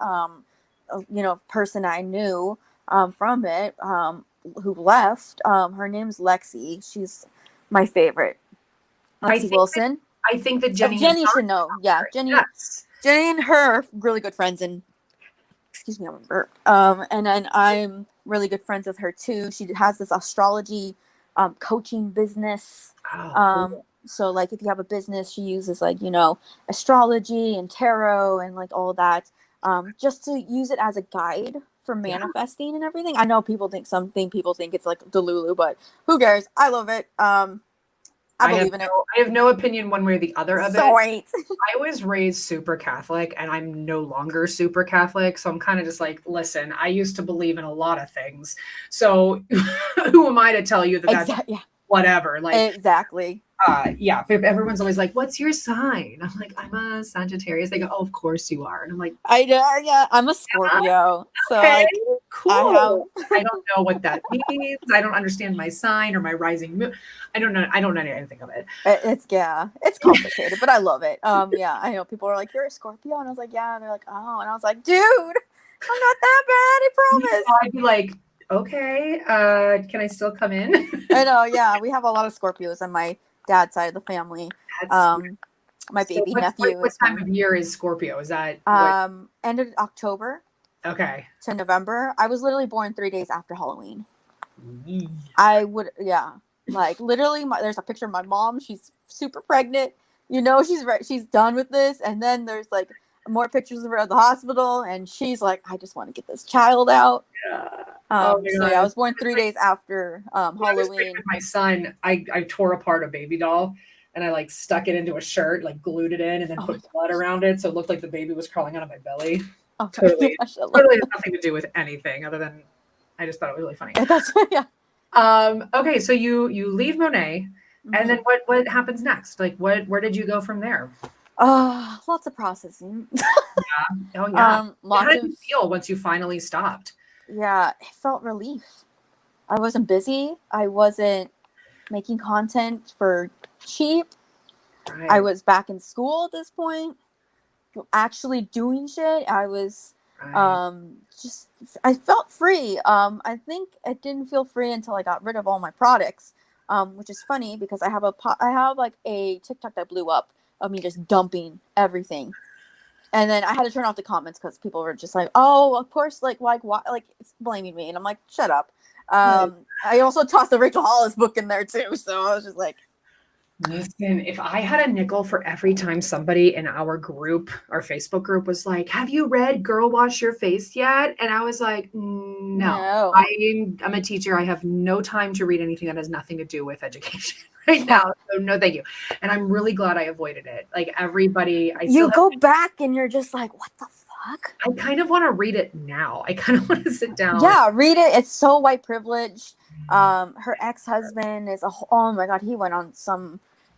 person I knew from it, who left, her name's Lexi. She's my favorite. I Lexi think that Wilson. I think that Jenny has Jenny should talked know. Yeah, about her. Jenny. Yes. Jenny and her are really good friends, and excuse me, I'm a burp. And then I'm really good friends with her too. She has this astrology coaching business. Oh, cool. So like if you have a business, she uses like, astrology and tarot and like all that, just to use it as a guide for Yeah. manifesting and everything. I know people think it's like Delulu, but who cares? I love it. I believe in it. I have no opinion one way or the other of it. Sweet. I was raised super Catholic, and I'm no longer super Catholic. So I'm kind of just like, listen, I used to believe in a lot of things. So who am I to tell you that that's Exactly. Yeah. whatever? Like, Exactly. yeah. If everyone's always like, what's your sign? I'm like, I'm a Sagittarius. They go, oh, of course you are. And I'm like, Yeah, I'm a Scorpio. So okay, like cool. I don't know what that means. I don't understand my sign or my rising moon. I don't know. I don't know anything of it. it's complicated, but I love it. Yeah, I know people are like, "You're a Scorpio," and I was like, "Yeah," and they're like, "Oh," and I was like, "Dude, I'm not that bad. I promise." I'd be like, okay, can I still come in? I know. Yeah, we have a lot of Scorpios on my dad's side of the family. My So baby nephew what is time one. of year is Scorpio? Is that what? End of October Okay. to November. I was literally born 3 days after Halloween. Yee. Like literally, there's a picture of my mom. She's super pregnant. She's done with this, and then there's like more pictures of her at the hospital, and she's like, I just want to get this child out. Yeah. Oh my So God. yeah, I was born 3 days after When I was Halloween. pregnant with my son, I tore apart a baby doll and I like stuck it into a shirt, like glued it in, and then Oh my put blood around it so it looked like the baby was crawling out of my belly. Oh, Totally, mashallah. totally has nothing to do with anything other than I just thought it was really funny. That's yeah. Okay, so you leave Monet, and then Mhm. what happens next? Like, where did you go from there? Lots of processing. Oh yeah. How Lots did of, you feel once you finally stopped? yeah, it felt relief. I wasn't busy. I wasn't making content for cheap. I Right, was back in school at this point, actually doing shit. I was right. just I felt free. I think I didn't feel free until I got rid of all my products. Which is funny because I have like a TikTok that blew up of me just dumping everything. And then I had to turn off the comments because people were just like, "Oh, of course, like why, like it's blaming me," and I'm like, "Shut up." Right. I also tossed the Rachel Hollis book in there too, so I was just like, Listen, if I had a nickel for every time somebody in our group, our Facebook group, was like, "Have you read Girl Wash Your Face yet?" And I was like, "No, "No, I'm a teacher. I have no time to read anything that has nothing to do with education right yeah." now. So no, thank you." And I'm really glad I avoided it. Like everybody, I still You have. go back and you're just like, "What the fuck?" I kind of want to read it now. I kind of want to sit down. Yeah, read it. It's so white privilege. Her ex-husband is oh my god,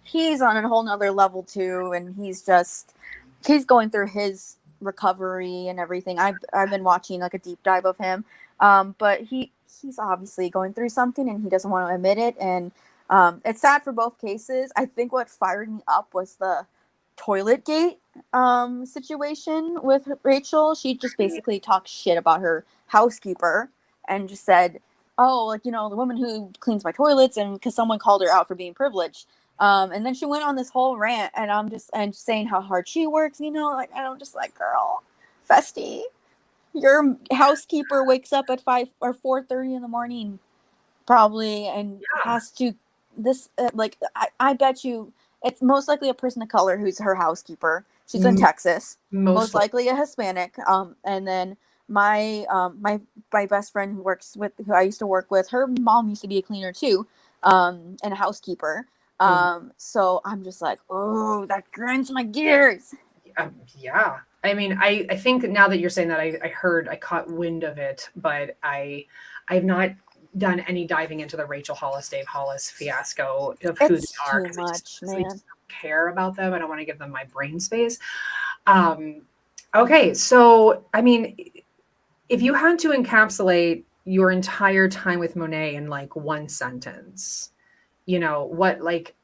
he's on a whole nother level too, and he's going through his recovery and everything. I've been watching like a deep dive of him. But he's obviously going through something and he doesn't want to admit it, and it's sad for both cases. I think what fired me up was the toilet gate situation with Rachel. She just basically talked shit about her housekeeper and just said, "Oh, like, the woman who cleans my toilets," and because someone called her out for being privileged. And then she went on this whole rant, and and saying how hard she works, like, and I'm just like, girl, bestie, your housekeeper wakes up at 5 or 4:30 in the morning, probably, and Yeah. has to like I bet you it's most likely a person of color who's her housekeeper. She's in M- Texas, Most most likely a Hispanic. And then my best friend who I used to work with, her mom used to be a cleaner too, and a housekeeper. Mhm. So I'm just like, oh, that grinds my gears. Yeah. I mean, I think now that you're saying that, I caught wind of it, but I've not done any diving into the Rachel Hollis, Dave Hollis fiasco of who they It's are too because I just much, honestly man. just don't care about them. I don't want to give them my brain space. Um, okay, so I mean, if you had to encapsulate your entire time with Monet in like one sentence, what like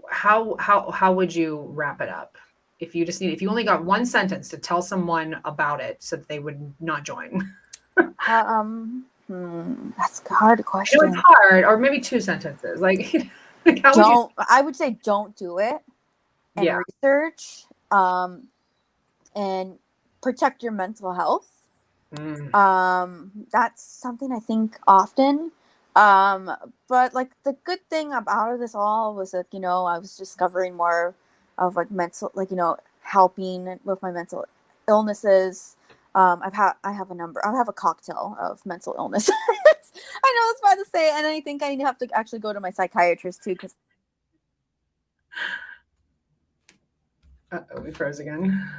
how would you wrap it up? If you only got one sentence to tell someone about it so that they would not join. That's a hard I know it's question. hard, or maybe two sentences. Like how would you? I would say don't do it, and Yeah. research, and protect your mental health. Mm, That's something I think often. Um, but like the good thing about this all was that, I was discovering more of like mental, like, helping with my mental illnesses. I have a cocktail of mental illness. I know it's bad to say, and I think I have to actually go to my psychiatrist too, because we froze again.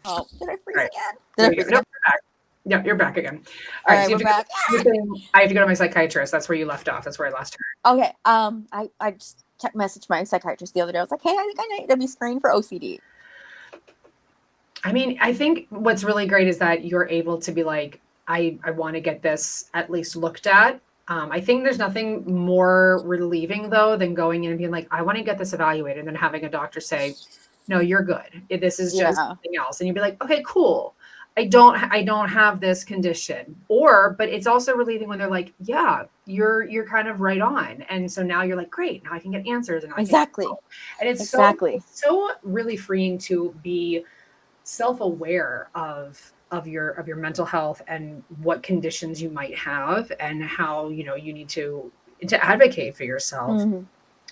oh, did I All freeze right, again? Did there I you go. freeze Nope, again? you're back. Yep, you're back again. All All right, right, so we're back. I have to go to my psychiatrist. That's where you left off. That's where I lost her. Okay. I just messaged my psychiatrist the other day. I was like, hey, I think I need to be screened for OCD. I mean, I think what's really great is that you're able to be like, I want to get this at least looked at. I think there's nothing more relieving though than going in and being like, I want to get this evaluated, and then having a doctor say, no, you're good. This is just Yeah, something else. And you'd be like, okay, cool. I don't have this condition. But it's also relieving when they're like, yeah, you're kind of right on. And so now you're like, great, now I can get answers and now I can get exactly, help. And exactly, it's so really freeing to be self-aware of your mental health and what conditions you might have and how you need to advocate for yourself. hmm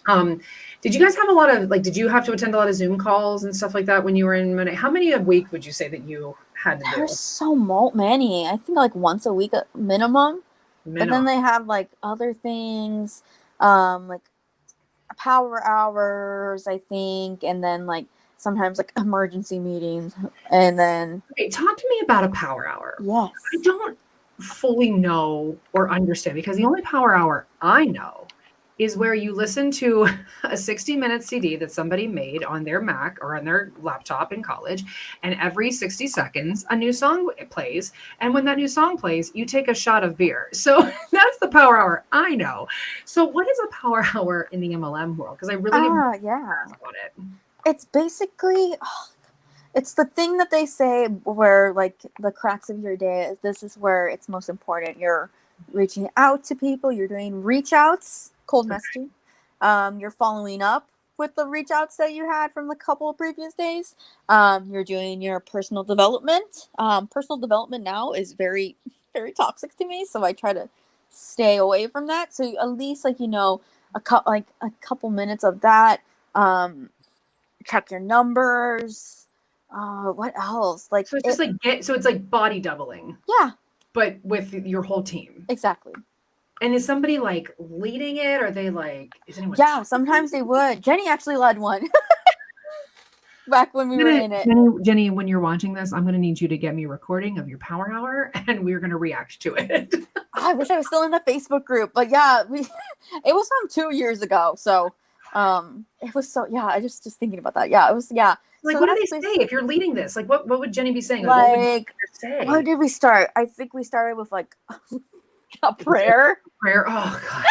um did you guys have a lot of like did you have to attend a lot of Zoom calls and stuff like that when you were in Monet? How many a week would you say that you had to There's do so many. I think like once a week minimum. But minimum? then they have like other things, like power hours, I think, and then like sometimes like emergency meetings, and then Okay, talk to me about a power hour. yes. I don't fully know or understand, because the only power hour I know is where you listen to a 60-minute CD that somebody made on their Mac or on their laptop in college, and every 60 seconds a new song plays, and when that new song plays, you take a shot of beer. So that's the power hour I know. So what is a power hour in the MLM world? Because I really didn't Yeah. about it. It's basically it's the thing that they say where like the cracks of your day is this is where it's most important. You're reaching out to people, you're doing reach outs, cold messaging. You're following up with the reach outs that you had from the couple of previous days. You're doing your personal development. Personal development now is very, very toxic to me, so I try to stay away from that. So at least like a couple minutes of that. Check your numbers. What else? Like So it's just like it's like body doubling. Yeah. But with your whole team. Exactly. And is somebody like leading it? Or are they like, is anyone? Yeah, sometimes they would. Jenny actually led one. Back when we were in it. Jenny, when you're watching this, I'm going to need you to get me a recording of your power hour, and we're going to react to it. I wish I was still in the Facebook group, but yeah, it was from 2 years ago. So, it was so, yeah, I just thinking about that. Yeah, it was, yeah. Like, so what do they say if you're leading this? Like, what would Jenny be saying? Like, what did we start? I think we started with like a prayer. Prayer. Oh God.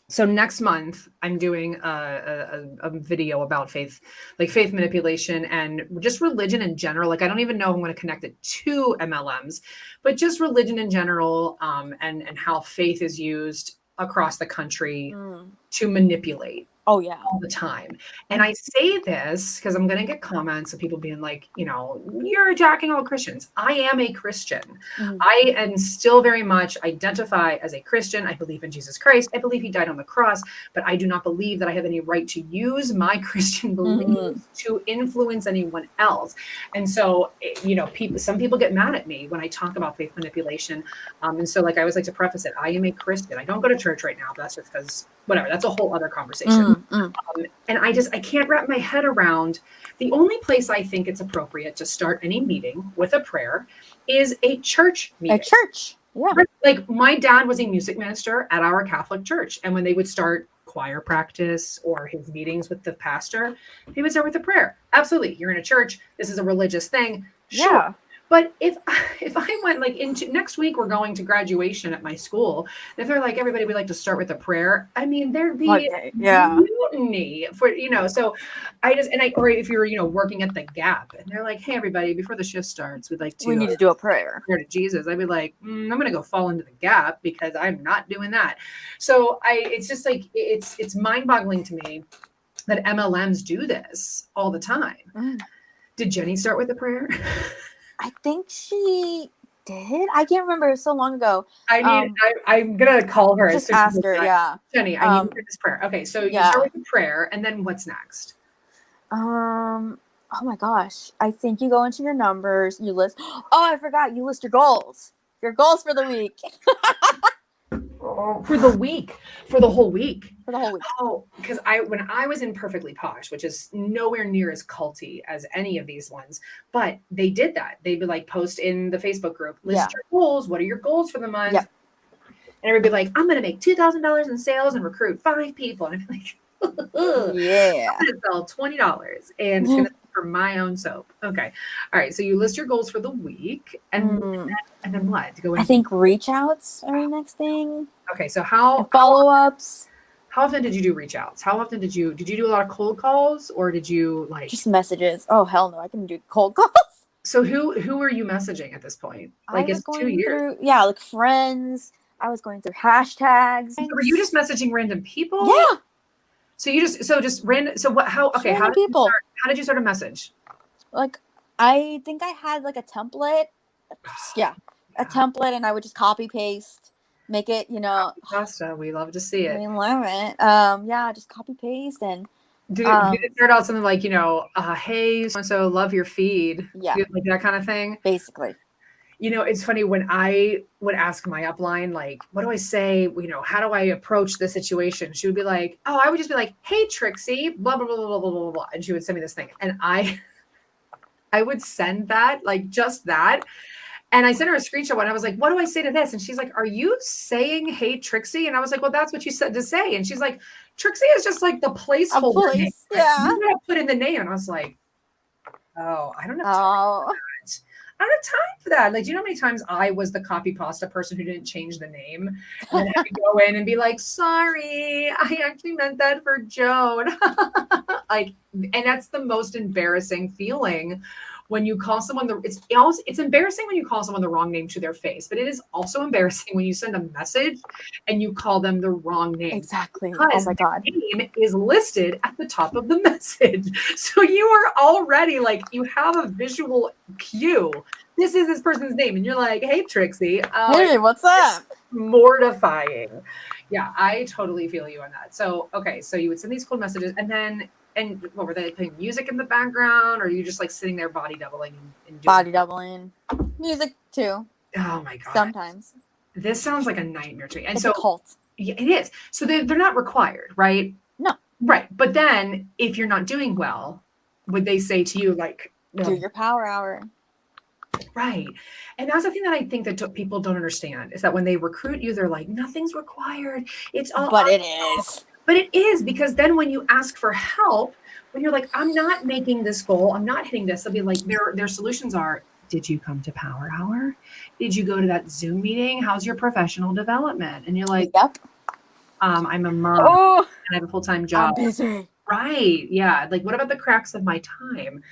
So next month, I'm doing a video about faith, like faith manipulation and just religion in general. Like, I don't even know if I'm going to connect it to MLMs, but just religion in general, and how faith is used across the country to manipulate. Oh yeah, all the time. And I say this because I'm going to get comments of people being like, you're attacking all Christians. I am a Christian. I am still very much identify as a Christian. I believe in Jesus Christ. I believe he died on the cross, but I do not believe that I have any right to use my Christian beliefs to influence anyone else. And so, some people get mad at me when I talk about faith manipulation. And so like, I always like to preface it. I am a Christian. I don't go to church right now, but that's just because whatever, that's a whole other conversation. And I can't wrap my head around the only place I think it's appropriate to start any meeting with a prayer is a church meeting. A church. Yeah. Like my dad was a music minister at our Catholic church. And when they would start choir practice or his meetings with the pastor, he would start with a prayer. Absolutely. You're in a church. This is a religious thing. Sure. Yeah. But if I went like into next week, we're going to graduation at my school. If they're like, everybody would like to start with a prayer. I mean, there'd be mutiny for, so or if you're, working at the Gap and they're like, hey, everybody, before the shift starts, we need to do a prayer. Prayer to Jesus. I'd be like, I'm going to go fall into the Gap because I'm not doing that. So it's just like, it's mind boggling to me that MLMs do this all the time. Did Jenny start with a prayer? I think she did. I can't remember. It was so long ago. I'm gonna call her. Just ask her. Yeah, Jenny, I need to hear this prayer. Okay, so you start with the prayer, and then what's next? Oh my gosh! I think you go into your numbers. You list. Oh, I forgot. You list your goals. Your goals for the week. For the week, for the whole week. Oh, because when I was in Perfectly Posh, which is nowhere near as culty as any of these ones, but they did that. They'd be like, post in the Facebook group, list your goals. What are your goals for the month? Yep. And everybody be like, I'm going to make $2,000 in sales and recruit 5 people. And I'd be like, yeah, I'm going to sell $20 and it's going to be for my own soap. Okay. All right. So you list your goals for the week and then what? I think reach outs are the next thing. Okay. So follow ups. How often did you do reach outs? How often did you do a lot of cold calls or did you just messages? Oh, hell no. I can do cold calls. So who are you messaging at this point? Like it's 2 years. Like friends. I was going through hashtags. So were you just messaging random people? Yeah. So just random. So what? How? Okay. How did you start a message? Like, I think I had like a template. Yeah, a template, and I would just copy paste, make it. Pasta. We love to see it. We love it. Just copy paste and. Did it start out something like hey, so love your feed? Yeah, like that kind of thing. Basically. It's funny when I would ask my upline, like, what do I say? How do I approach the situation? She would be like, oh, I would just be like, hey, Trixie, blah, blah, blah, blah, blah, blah, blah. And she would send me this thing. And I would send that, like just that. And I sent her a screenshot when I was like, what do I say to this? And she's like, are you saying, hey, Trixie? And I was like, well, that's what you said to say. And she's like, Trixie is just like the placeholder name. Yeah. You gotta put in the name. And I was like, oh, I don't have time for that. I don't have time for that. Like, do you know how many times I was the copy pasta person who didn't change the name? And then I had to go in and be like, sorry, I actually meant that for Joan. Like, and that's the most embarrassing feeling when you call someone it's embarrassing when you call someone the wrong name to their face, but it is also embarrassing when you send a message and you call them the wrong name. Exactly. Because oh my God. the name is listed at the top of the message. So you are already like, you have a visual cue. This is this person's name. And you're like, hey, Trixie. Hey, what's up? Mortifying. Yeah, I totally feel you on that. So, okay. So you would send these cool messages and what were they playing music in the background, or are you just like sitting there body doubling and doing body doubling, music too? Oh my God! Sometimes this sounds like a nightmare to me. And it's so a cult. Yeah, it is. So they're not required, right? No. Right. But then if you're not doing well, would they say to you like, do your power hour? Right. And that's the thing that I think that people don't understand is that when they recruit you, they're like, nothing's required. It's all. But it is. But it is, because then when you ask for help, when you're like, I'm not making this goal, I'm not hitting this, they'll be like, their solutions are, did you come to Power Hour? Did you go to that Zoom meeting? How's your professional development? And you're like, yep. I'm a mom and I have a full-time job. I'm busy. Right. Yeah. Like, what about the cracks of my time?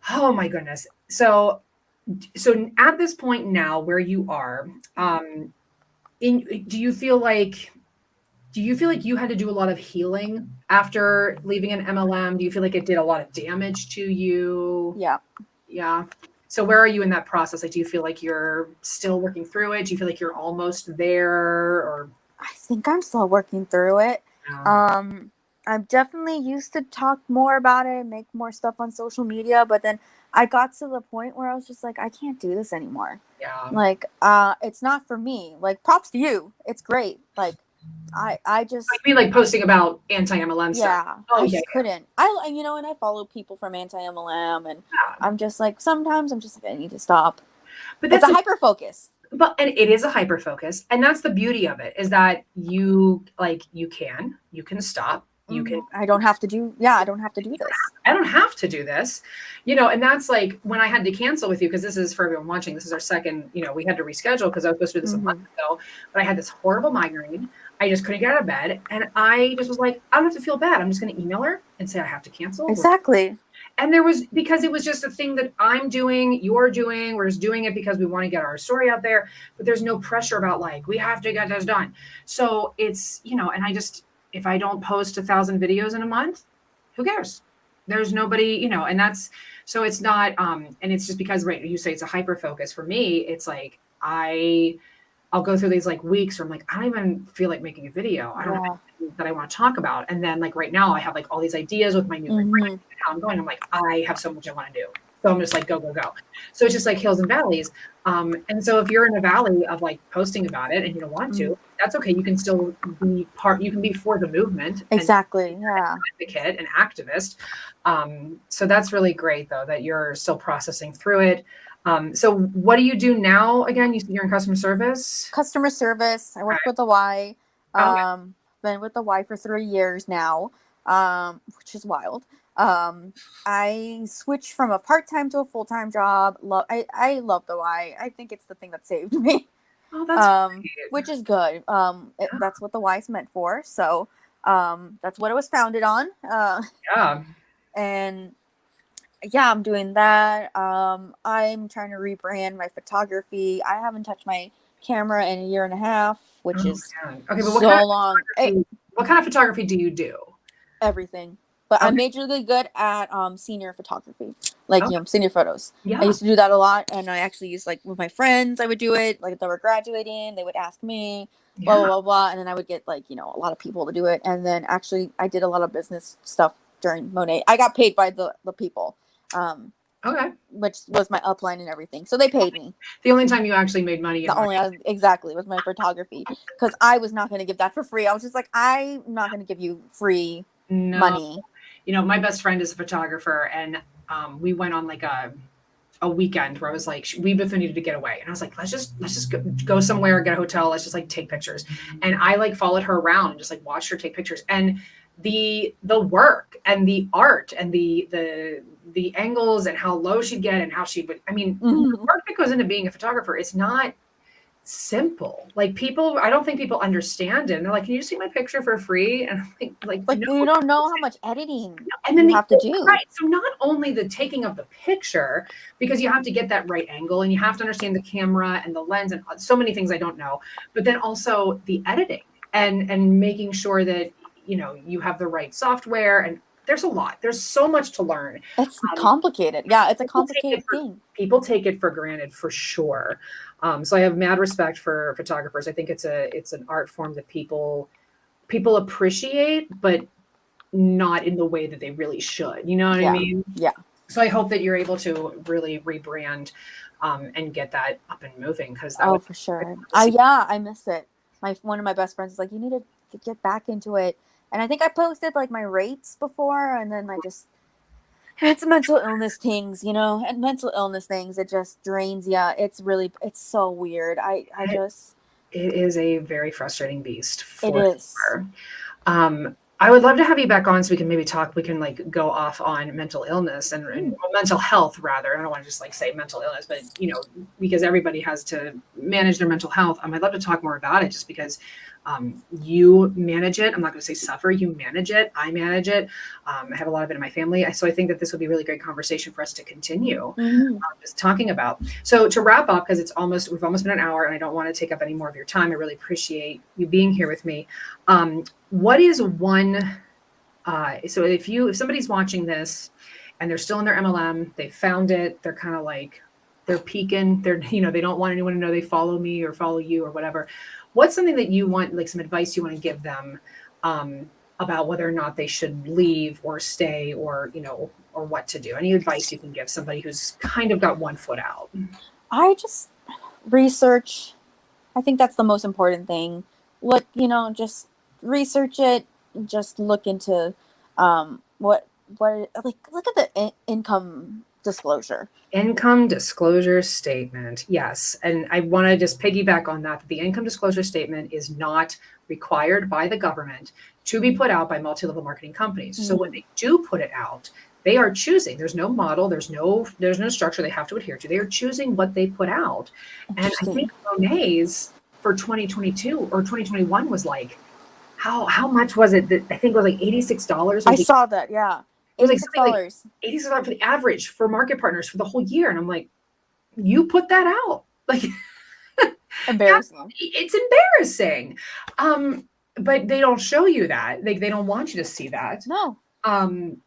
Oh my goodness. So at this point now where you are, do you feel like you had to do a lot of healing after leaving an MLM? Do you feel like it did a lot of damage to you? Yeah. Yeah. So where are you in that process? Like, do you feel like you're still working through it? Do you feel like you're almost there, or? I think I'm still working through it. Yeah. I'm definitely used to talk more about it, make more stuff on social media, but then I got to the point where I was just like, I can't do this anymore. Yeah. Like, it's not for me. Like, props to you. It's great. Like, I just. I mean, like posting about anti-MLM stuff. Yeah. I just couldn't. And I follow people from anti-MLM, and I'm just like, sometimes I'm just like, I need to stop. But it's a hyper focus. And it is a hyper focus. And that's the beauty of it, is that you can stop. You can. I don't have to do this. I don't have to do this, and that's like when I had to cancel with you, because this is for everyone watching. This is our second, we had to reschedule because I was supposed to do this a month ago, but I had this horrible migraine. I just couldn't get out of bed. And I just was like, I don't have to feel bad. I'm just going to email her and say I have to cancel. Exactly. And because it was just a thing that I'm doing, you're doing, we're just doing it because we want to get our story out there, but there's no pressure about like, we have to get this done. So it's, and I just, if I don't post 1,000 videos in a month, who cares? There's nobody, and that's, so it's not, and it's just because, right, you say it's a hyper focus. For me, it's like, I'll go through these like weeks where I'm like, I don't even feel like making a video. I don't know that I want to talk about. And then like right now I have like all these ideas with my new brand, how I'm going. I'm like, I have so much I want to do. So I'm just like, go. So it's just like hills and valleys. And so if you're in a valley of like posting about it and you don't want to, that's okay. You can still be you can be for the movement. Exactly. And advocate and activist. So that's really great though, that you're still processing through it. So what do you do now again? You're in customer service? Customer service. I work with the Y. Been with the Y for 3 years now, which is wild. I switched from a part-time to a full-time job. I love the Y. I think it's the thing that saved me. Oh, that's great. Which is good. That's what the Y is meant for. So that's what it was founded on. And yeah, I'm doing that. I'm trying to rebrand my photography. I haven't touched my camera in 1.5 years, which is okay, but so long. What kind of photography do you do? Everything. But I'm majorly good at senior photography, like senior photos. Yeah. I used to do that a lot, and I actually used like with my friends. I would do it like they were graduating. They would ask me, blah blah blah, and then I would get like a lot of people to do it. And then actually, I did a lot of business stuff during Monet. I got paid by the people. Okay. which was my upline and everything. So they paid me. The only time you actually made money in Exactly was my photography, because I was not going to give that for free. I was just like, I'm not going to give you free money. You know, my best friend is a photographer, and we went on like a weekend where I was like, we both needed to get away. And I was like, let's just go somewhere, get a hotel. Let's just like take pictures. And I like followed her around and just like watched her take pictures. And the work and the art and the angles and how low she'd get and how she would, I mean, the work that goes into being a photographer, it's not simple. Like people, I don't think people understand it. And they're like, can you just take my picture for free? And I'm like no. You don't know how much editing and then you have to do. Right. So not only the taking of the picture, because you have to get that right angle and you have to understand the camera and the lens and so many things I don't know, but then also the editing and making sure that, you know, you have the right software, and there's a lot. There's so much to learn. It's complicated. Yeah, it's a complicated thing. People take it for granted for sure. So I have mad respect for photographers. I think it's an art form that people appreciate, but not in the way that they really should. You know what I mean? Yeah. So I hope that you're able to really rebrand and get that up and moving, because for sure. I miss it. One of my best friends is like, you need to get back into it. And I think I posted like my rates before, and then it's mental illness things, you know, and mental illness things, it just drains you. It's so weird. It is a very frustrating beast. It is. Sure. I would love to have you back on so we can maybe talk. We can like go off on mental illness and mental health rather. I don't want to just like say mental illness, but you know, because everybody has to manage their mental health. I'd love to talk more about it, just because you manage it. I'm not going to say suffer. You manage it. I manage it. I have a lot of it in my family. So I think that this would be a really great conversation for us to continue just talking about. So to wrap up, because we've almost been an hour and I don't want to take up any more of your time. I really appreciate you being here with me. What is one, so if somebody's watching this and they're still in their MLM, they found it, they're kind of like, they're peeking, they don't want anyone to know they follow me or follow you or whatever. What's something that you want, like some advice you want to give them about whether or not they should leave or stay, or, or what to do? Any advice you can give somebody who's kind of got one foot out? I just research. I think that's the most important thing. Just research it. Just look into look at the income disclosure. Income disclosure statement. Yes. And I want to just piggyback on that. The income disclosure statement is not required by the government to be put out by multi-level marketing companies. So when they do put it out, they are choosing. There's no model. There's no structure they have to adhere to. They are choosing what they put out. And I think Monet's for 2022 or 2021 was like, how much was it? I think it was like $86. I saw that. Yeah. It was like $86 for the average for market partners for the whole year. And I'm like, you put that out. Like, embarrassing. It's embarrassing. But they don't show you that. Like, they don't want you to see that. No.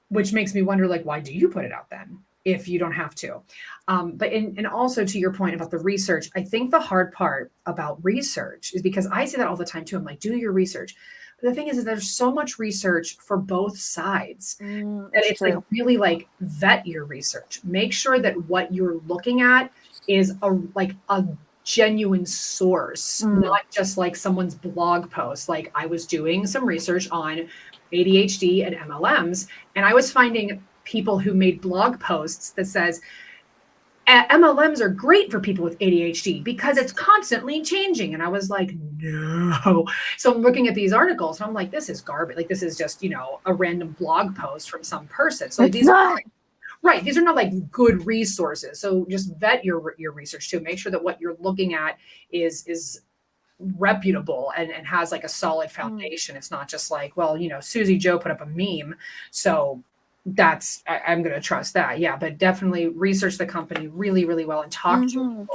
Which makes me wonder, like, why do you put it out then if you don't have to? But also to your point about the research, I think the hard part about research is, because I say that all the time too. I'm like, do your research. But the thing is there's so much research for both sides that it's true. Like really like vet your research. Make sure that what you're looking at is a genuine source, not just like someone's blog post. Like, I was doing some research on ADHD and MLMs, and I was finding people who made blog posts that says MLMs are great for people with ADHD because it's constantly changing. And I was like, no. So I'm looking at these articles and I'm like, this is garbage. Like, this is just, a random blog post from some person. So these are right. These are not like good resources. So just vet your research too. Make sure that what you're looking at is reputable and has like a solid foundation. It's not just like, well, Susie Joe put up a meme, so I'm going to trust that. Yeah, but definitely research the company really, really well and talk to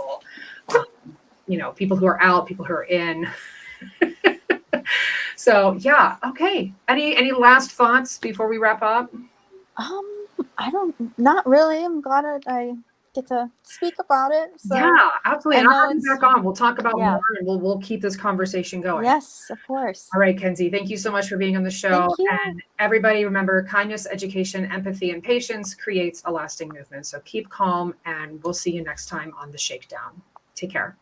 people, people who are out, people who are in. So yeah. Okay. Any last thoughts before we wrap up? Not really. I'm glad get to speak about it. So Yeah, absolutely. I And I'll know have you it's, back on. We'll talk about yeah. more and we'll keep this conversation going. Yes, of course. All right, Kenzie, thank you so much for being on the show. Thank you. And everybody remember, kindness, education, empathy, and patience creates a lasting movement. So keep calm and we'll see you next time on The Shakedown. Take care.